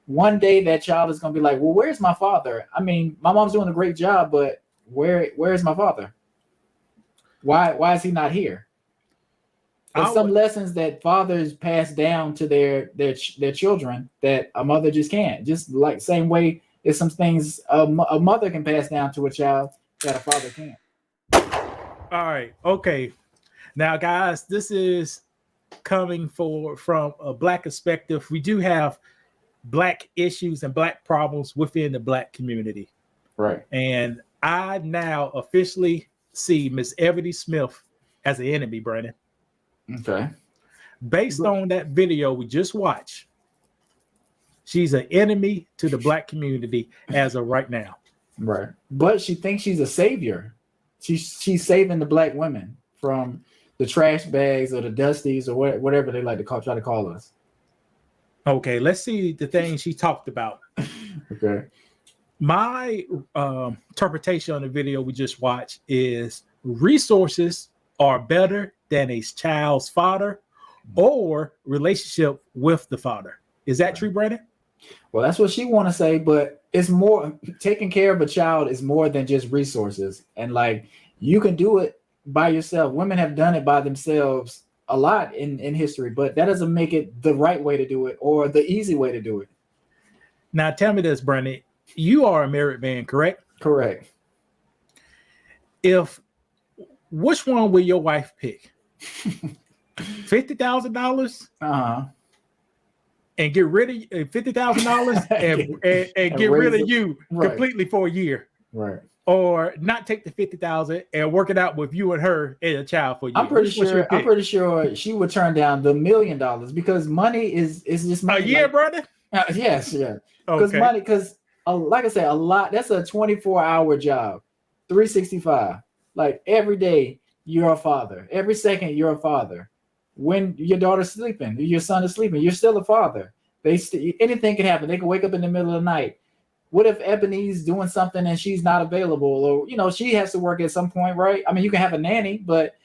one day that child is going to be like, well, where's my father? I mean, my mom's doing a great job, but where's my father? Why is he not here? There's some lessons that fathers pass down to their children that a mother just can't. Just like same way there's some things a mother can pass down to a child that a father can't. All right. Okay. Now, guys, this is coming from a Black perspective. We do have Black issues and Black problems within the Black community. Right. And I now officially see Miss Eboni Smith as an enemy, Brandon. Okay. Based on that video we just watched, she's an enemy to the Black community as of right now. Right. But she thinks she's a savior. She's saving the Black women from the trash bags or the dusties or whatever they like to try to call us. Okay, let's see the things she talked about. Okay. My interpretation on the video we just watched is resources are better than a child's father or relationship with the father. Is that true, Brandon? Well, that's what she want to say, but it's more taking care of a child is more than just resources. And like you can do it by yourself. Women have done it by themselves a lot in history, but that doesn't make it the right way to do it or the easy way to do it. Now tell me this, Brandon. You are a married man, correct? Correct. Which one will your wife pick? $50,000? Uh-huh. And get rid of $50,000 and get rid of you completely for a year. Right. Or not take the $50,000 and work it out with you and her and a child for you. I'm pretty sure she would turn down the $1 million because money is just money. A year, brother? Yes, yeah. Because money, like I said, a lot. That's a 24-hour job, 365. Like every day, you're a father. Every second, you're a father. When your daughter's sleeping, your son is sleeping, you're still a father. Anything can happen. They can wake up in the middle of the night. What if Ebony's doing something and she's not available, or she has to work at some point, right? I mean, you can have a nanny, but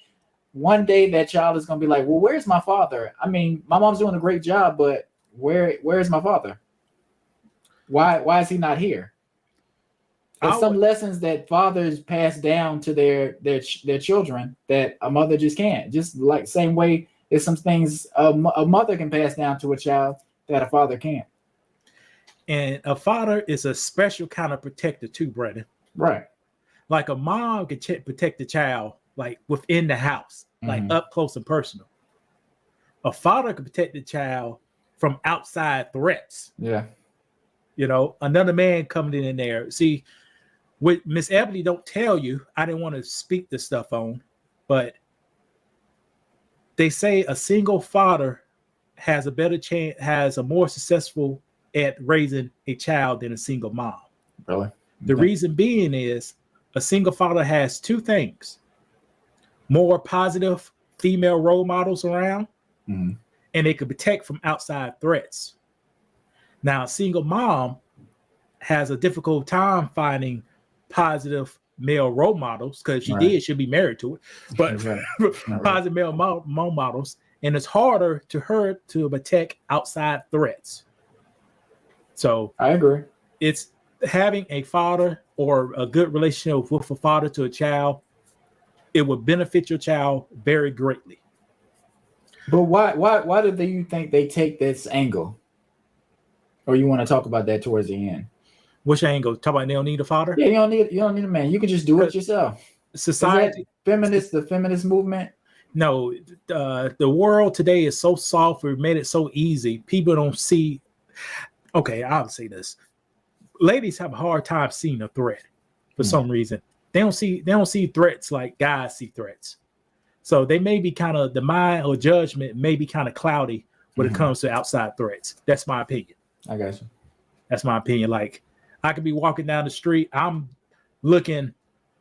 one day that child is going to be like, well, where's my father? I mean, my mom's doing a great job, but where's my father? Why is he not here? There's some lessons that fathers pass down to their children that a mother just can't. Just like same way there's some things a mother can pass down to a child that a father can't. And a father is a special kind of protector too, Brandon. Right. Like a mom can protect the child like within the house, like up close and personal. A father can protect the child from outside threats. Yeah. Another man coming in there. See, what Miss Eboni don't tell you, I didn't want to speak this stuff on, but they say a single father has a better chance, has a more successful at raising a child than a single mom. Really? The reason being is a single father has two things: more positive female role models around, and they can protect from outside threats. Now, a single mom has a difficult time finding positive male role models because she'll be married to it, but positive male role models, and it's harder to her to protect outside threats. So I agree. It's having a father or a good relationship with a father to a child. It would benefit your child very greatly. But why do you think they take this angle? Or you want to talk about that towards the end? Which angle? Talk about they don't need a father? Yeah, you don't need a man. You can just do it yourself. Society, the feminist movement. No, the world today is so soft. We've made it so easy. People don't see. Okay, I'll say this: ladies have a hard time seeing a threat for some reason. They don't see threats like guys see threats. So they may be kind of, the mind or judgment may be kind of cloudy when it comes to outside threats. That's my opinion. I got you. That's my opinion. Like, I could be walking down the street, I'm looking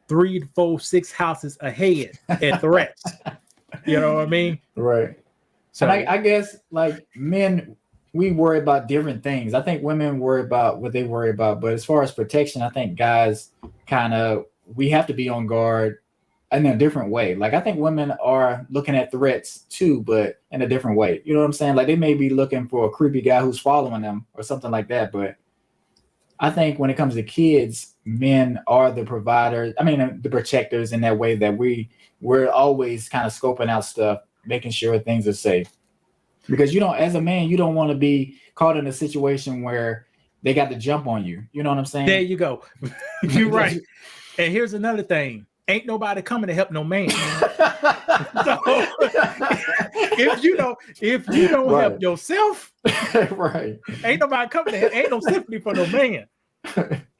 3, 4, 6 houses ahead at threats. You know what I mean? Right. So and I guess like men, we worry about different things. I think women worry about what they worry about, but as far as protection, I think guys we have to be on guard in a different way. Like I think women are looking at threats too, but in a different way. You know what I'm saying? Like they may be looking for a creepy guy who's following them or something like that. But I think when it comes to kids, men are the providers. I mean, the protectors in that way that we're always kind of scoping out stuff, making sure things are safe. Because you don't, as a man, you don't want to be caught in a situation where they got to jump on you. You know what I'm saying? There you go. You're right. And here's another thing. Ain't nobody coming to help no man. So, if you don't right. help yourself, right? Ain't nobody coming to help. Ain't no sympathy for no man.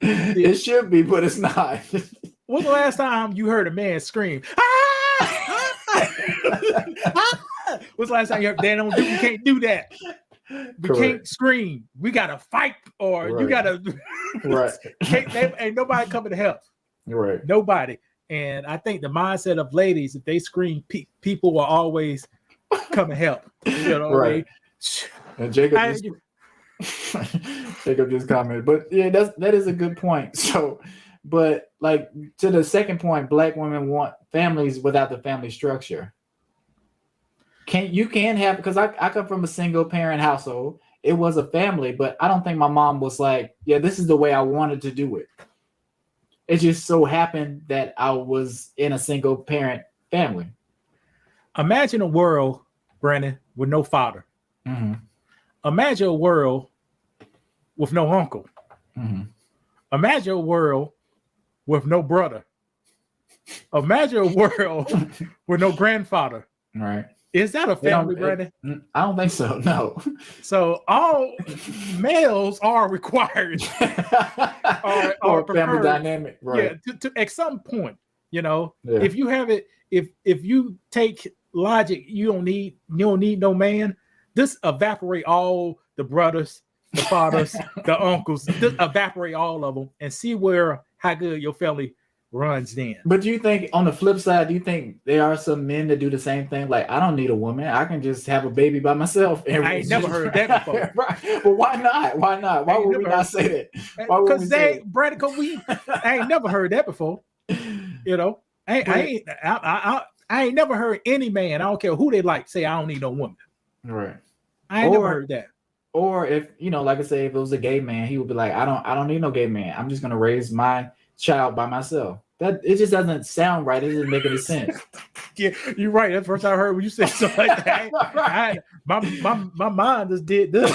It should be, but it's not. When's the last time you heard a man scream? When's the last time you heard? We can't do that. We can't scream. We gotta fight, or you gotta. Right. Ain't nobody coming to help. Right. Nobody. And I think the mindset of ladies, if they scream, people will always come and help. You know, right. And Jacob just commented, but yeah, that is a good point. So, but like to the second point, Black women want families without the family structure. You can have, because I come from a single parent household. It was a family, but I don't think my mom was like, yeah, this is the way I wanted to do it. It just so happened that I was in a single parent family. Imagine a world, Brandon, with no father. Mm-hmm. Imagine a world with no uncle. Mm-hmm. Imagine a world with no brother. Imagine a world with no grandfather. Right. Is that a family, Brandon? I don't think so. No. So all males are required, or family dynamic, right? Yeah. To at some point, if you have it, if you take logic, you don't need no man. This evaporate all the brothers, the fathers, the uncles. Just evaporate all of them and see how good your family runs then. But do you think on the flip side, do you think there are some men that do the same thing? Like, I don't need a woman. I can just have a baby by myself. I ain't never heard that before. Right. But why not? Why not? Why would we not say that? Because I ain't never heard that before. I ain't never heard any man, I don't care who they like, say I don't need no woman. Right. I ain't never heard that. Or if, like I say, if it was a gay man, he would be like, I don't need no gay man. I'm just gonna raise my child by myself. That it just doesn't sound right. It doesn't make any sense. Yeah, you're right. That's the first time I heard when you said something like that. My mind just did this.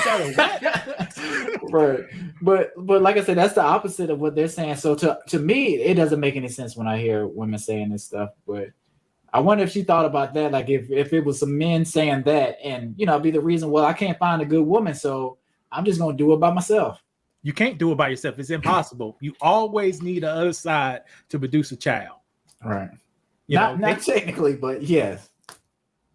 Right. But like I said, that's the opposite of what they're saying. So to me, it doesn't make any sense when I hear women saying this stuff. But I wonder if she thought about that. Like if it was some men saying that and, be the reason, well, I can't find a good woman, so I'm just going to do it by myself. You can't do it by yourself. It's impossible. You always need the other side to produce a child. Right. Not technically, but yes.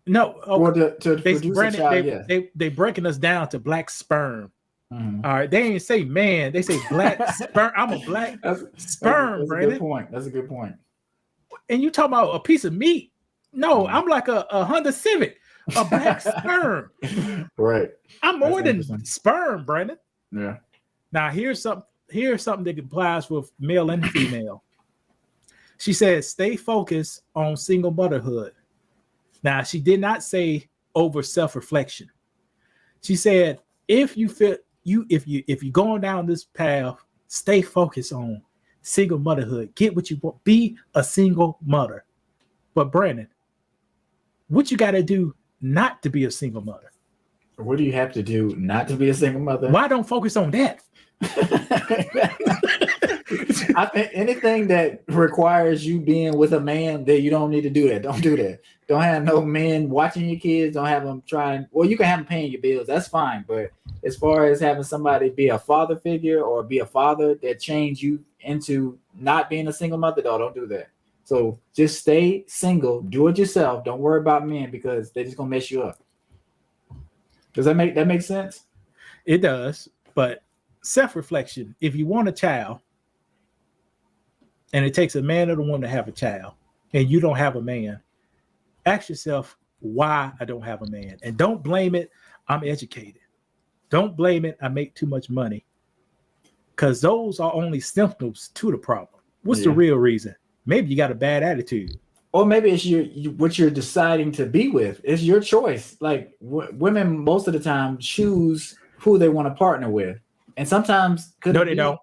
No. Or to produce a child, yes. They breaking us down to black sperm. Mm-hmm. All right. They ain't say man. They say black sperm. I'm a black sperm, that's a good point. That's a good point. And you talking about a piece of meat? No, I'm like a Honda Civic, a black sperm. Right. I'm more than sperm, Brandon. Yeah. Now here's something that applies with male and female. She says, stay focused on single motherhood. Now she did not say over self-reflection. She said, if you're going down this path, stay focused on single motherhood. Get what you want. Be a single mother. But Brandon, what you got to do not to be a single mother? What do you have to do not to be a single mother? Why don't focus on that? I think anything that requires you being with a man, that you don't need to do that. Don't do that. Don't have no men watching your kids. Don't have them trying. Well, you can have them paying your bills. That's fine. But as far as having somebody be a father figure or be a father that change you into not being a single mother, don't do that. So just stay single. Do it yourself. Don't worry about men because they're just gonna mess you up. Does that make sense? It does. But self-reflection, if you want a child and it takes a man or the woman to have a child and you don't have a man, ask yourself why I don't have a man. And don't blame it, I'm educated. Don't blame it, I make too much money. Because those are only symptoms to the problem. What's the real reason? Maybe you got a bad attitude. or maybe it's what you're deciding to be with. It's your choice. Like women, most of the time, choose who they want to partner with, and sometimes they don't.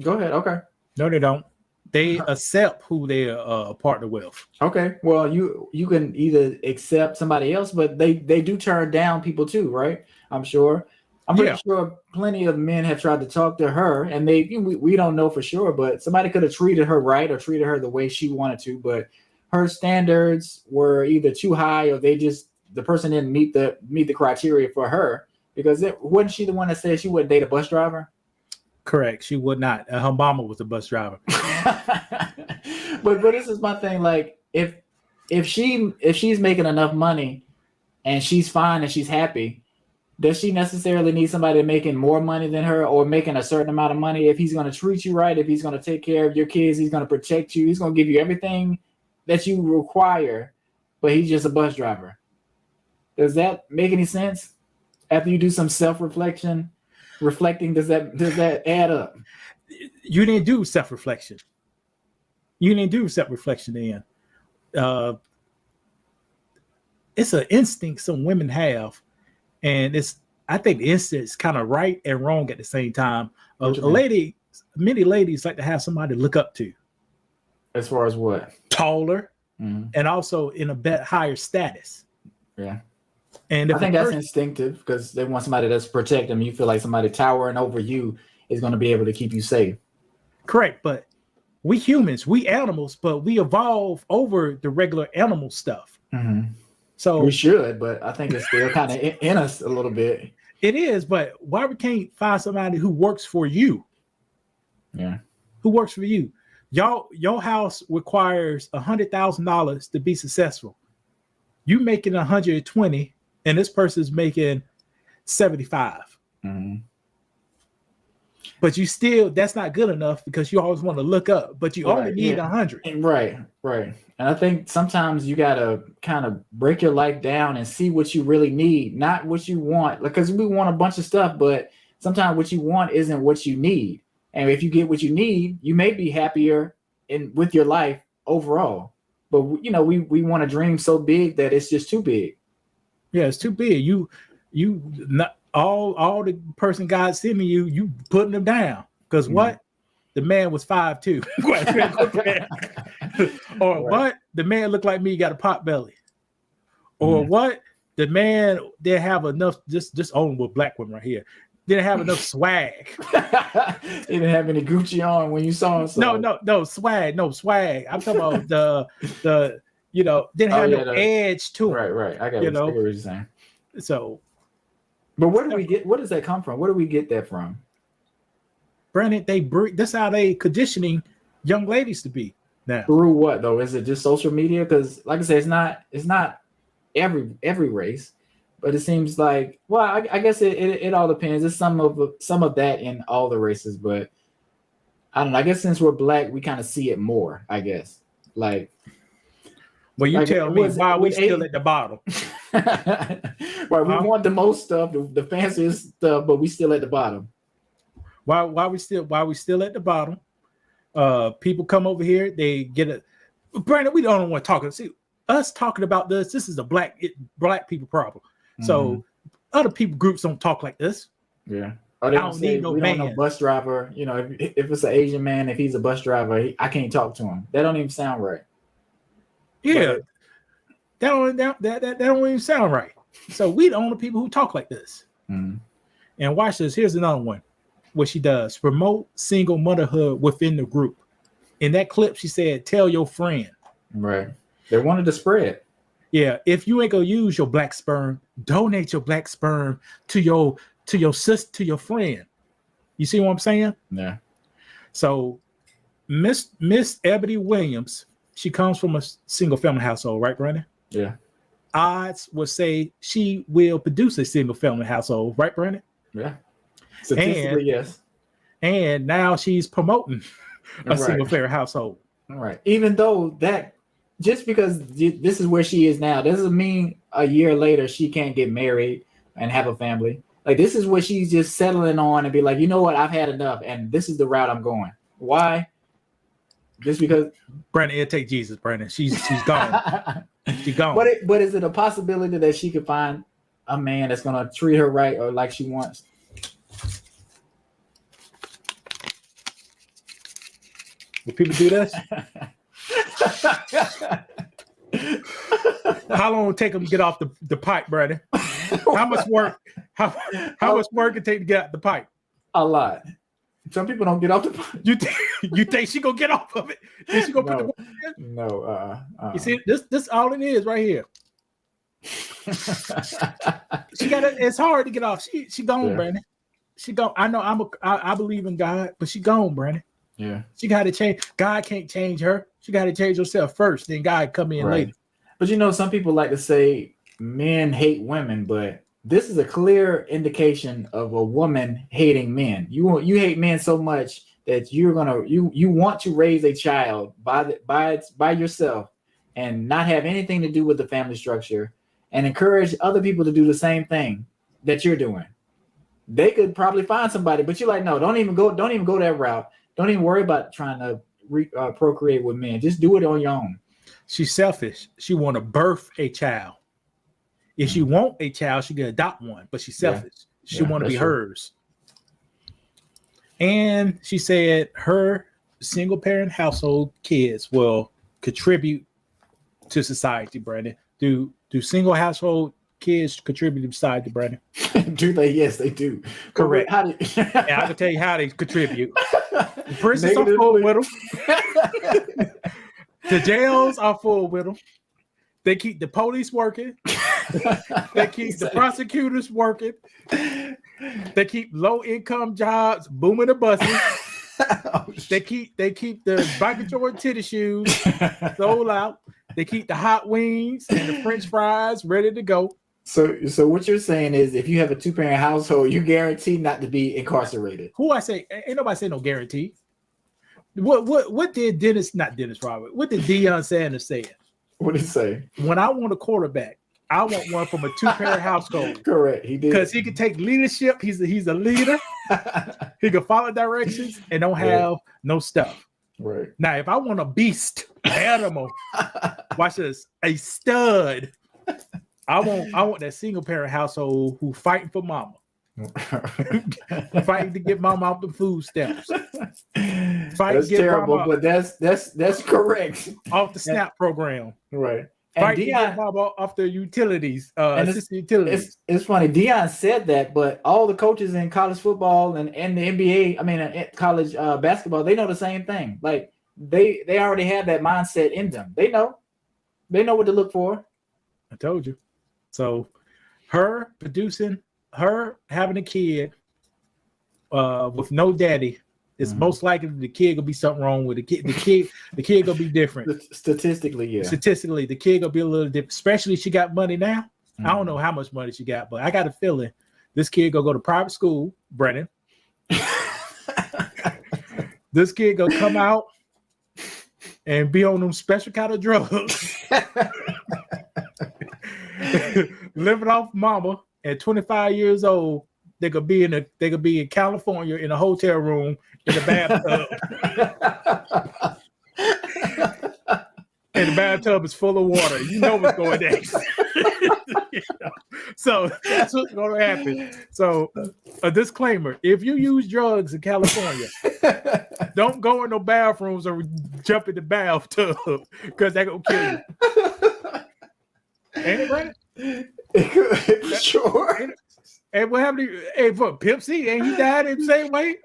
Go ahead. Okay. No, they don't. They accept who they're partner with. Okay. Well, you can either accept somebody else, but they do turn down people too, right? I'm sure. I'm pretty sure plenty of men have tried to talk to her, and we don't know for sure, but somebody could have treated her right or treated her the way she wanted to, but her standards were either too high or the person didn't meet the criteria for her, because wasn't she the one that said she wouldn't date a bus driver? Correct. She would not. Her mama was a bus driver. but this is my thing. Like if she's making enough money and she's fine and she's happy, does she necessarily need somebody making more money than her or making a certain amount of money? If he's going to treat you right, if he's going to take care of your kids, he's going to protect you, he's going to give you everything that you require, but he's just a bus driver. Does that make any sense? After you do some self-reflecting, does that add up? You didn't do self-reflection. Then. It's an instinct some women have, and I think the instinct is kind of right and wrong at the same time. Many ladies like to have somebody to look up to. As far as what? Taller, and also in a bit higher status. Yeah. And I think that's instinctive because they want somebody that's protect them. You feel like somebody towering over you is going to be able to keep you safe. Correct, but we humans, we animals, but we evolve over the regular animal stuff. Mm-hmm. So we should, but I think it's still kind of in us a little bit. It is, but why we can't find somebody who works for you? Yeah, who works for you? Your house requires $100,000 to be successful. You making 120, and this person's making 75. Mm-hmm. But you still, that's not good enough because you always want to look up, but you only need 100. Right. And I think sometimes you got to kind of break your life down and see what you really need, not what you want. Because we want a bunch of stuff, but sometimes what you want isn't what you need. And if you get what you need, you may be happier with your life overall. But we want to dream so big that it's just too big. Yeah, it's too big. You not all the person God's sending you putting them down. Because what? The man was 5'2". Or what? The man looked like me, got a pot belly. Or what? The man didn't have enough, just only with black women right here. Didn't have enough swag. He didn't have any Gucci on when you saw him. So. No swag. I'm talking about the didn't have no edge to it. Right. I got what you're saying. So, but where do we get? Where does that come from? Where do we get that from? Brandon, that's how they conditioning young ladies to be now. Through what though? Is it just social media? Because like I said, it's not every race. But it seems like, well, I guess it all depends. There's some of that in all the races, but I don't know. I guess since we're black, we kind of see it more. I guess, like. Well, you tell me why we still at the bottom. Right, we want the most stuff, the fanciest stuff, but we still at the bottom. Why we still at the bottom? People come over here, they get a. Brandon, we don't want to talk. See, us talking about this. This is a black people problem. So other people groups don't talk like this. Yeah. Or they don't need no man. Don't know bus driver. If it's an Asian man, if he's a bus driver, I can't talk to him. That don't even sound right. Yeah. That don't even sound right. So we the only people who talk like this. Mm-hmm. And watch this. Here's another one. What she does. Promote single motherhood within the group. In that clip, she said, tell your friend. Right. They wanted to spread. Yeah, if you ain't gonna use your black sperm, donate your black sperm to your sister, to your friend. You see what I'm saying? Yeah. So Miss Eboni Williams, she comes from a single family household, right, Brandon? Yeah. Odds would say she will produce a single family household, right, Brandon? Yeah. Statistically, yes. And now she's promoting a single family household. All right. Even though that. Just because this is where she is now doesn't mean a year later she can't get married and have a family. Like this is what she's just settling on and be like, you know what, I've had enough and this is the route I'm going. Why? Just because Brandon, it'll take Jesus, Brandon. She's gone. She's gone. But is it a possibility that she could find a man that's gonna treat her right or like she wants? Will people do this? How long will it take them to get off the pipe, Brandon? How much work? How much work it take to get out the pipe? A lot. Some people don't get off the pipe. You think she gonna get off of it? Is she gonna put the work in? No. You see, this all it is right here. She got it. It's hard to get off. She gone, Brandon. She gone. I know. I believe in God, but she gone, Brandon. Yeah. She got to change. God can't change her. She got to change herself first. Then God come in later. But some people like to say men hate women, but this is a clear indication of a woman hating men. You hate men so much that you want to raise a child by yourself and not have anything to do with the family structure, and encourage other people to do the same thing that you're doing. They could probably find somebody, but you're like, no, don't even go that route. Don't even worry about trying to procreate with men. Just do it on your own. She's selfish. She want to birth a child. If she want a child, she can adopt one, but she's selfish. She want to be hers. And she said her single parent household kids will contribute to society, Brandon. Do single household kids contribute to society, Brandon? Do they? Yes, they do. Correct. How do I can tell you how they contribute. The prisons are full with them. The jails are full with them. They keep the police working. They keep the prosecutors working. They keep low-income jobs booming the buses. They keep the Michael titty shoes sold out. They keep the hot wings and the French fries ready to go. So what you're saying is, if you have a 2-parent household, you're guaranteed not to be incarcerated. Who I say? Ain't nobody say no guarantee. What did not Dennis Robert? What did Deion Sanders say? What did he say? When I want a quarterback, I want one from a 2-parent household. Correct. He did, because he can take leadership. He's a leader. He can follow directions and don't have no stuff. Right. Now, if I want a beast, an animal, watch this, a stud. I want that single parent household who fighting for mama. Fighting to get mama off the food stamps. That's terrible, but that's correct. Off the SNAP program. Right. Fight to get mama off the utilities, utilities. It's funny. Deion said that, but all the coaches in college football and the NBA, college basketball, they know the same thing. Like they already have that mindset in them. They know what to look for. I told you. So her having a kid with no daddy is most likely the kid gonna be something wrong with the kid. The kid gonna be different. Statistically, yeah. Statistically, the kid gonna be a little different. Especially she got money now. I don't know how much money she got, but I got a feeling this kid gonna go to private school, Brennan. This kid gonna come out and be on them special kind of drugs. Living off mama at 25 years old, they could be in California in a hotel room in a bathtub. And the bathtub is full of water. You know what's going next. So that's what's going to happen. So a disclaimer: if you use drugs in California, don't go in no bathrooms or jump in the bathtub because they're gonna kill you. Ain't it, right? Sure. And what happened for Pimp C? Ain't he died in the same way?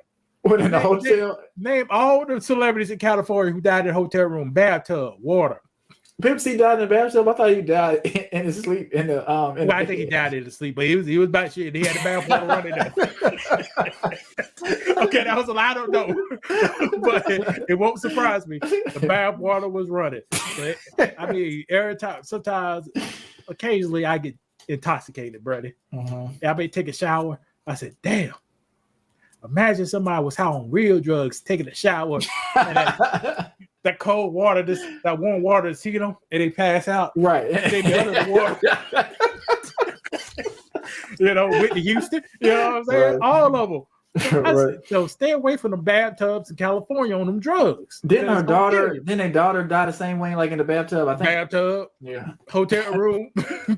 What, in the hotel? Name all the celebrities in California who died in a hotel room, bathtub, water. Pimp C died in the bathtub. I thought he died in his sleep. I think he died in his sleep, but he was about shit. He had the bath water running there. Okay, that was a lie. I don't know, but it won't surprise me. The bath water was running. But, I mean, every time, sometimes, occasionally, I get intoxicated, brother. I may take a shower. I said, "Damn." Imagine somebody was high on real drugs, taking a shower, and that cold water, that warm water is heating them, and they pass out. Right. They be under the water. Whitney Houston. You know what I'm saying? Right. All of them. Right. So stay away from the bathtubs in California on them drugs. Didn't her daughter? Didn't their daughter die the same way, like in the bathtub? I think. Bathtub, Yeah. Hotel room,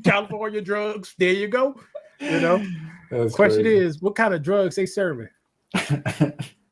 California drugs. There you go. You know. That's Question crazy. is, what kind of drugs they serving?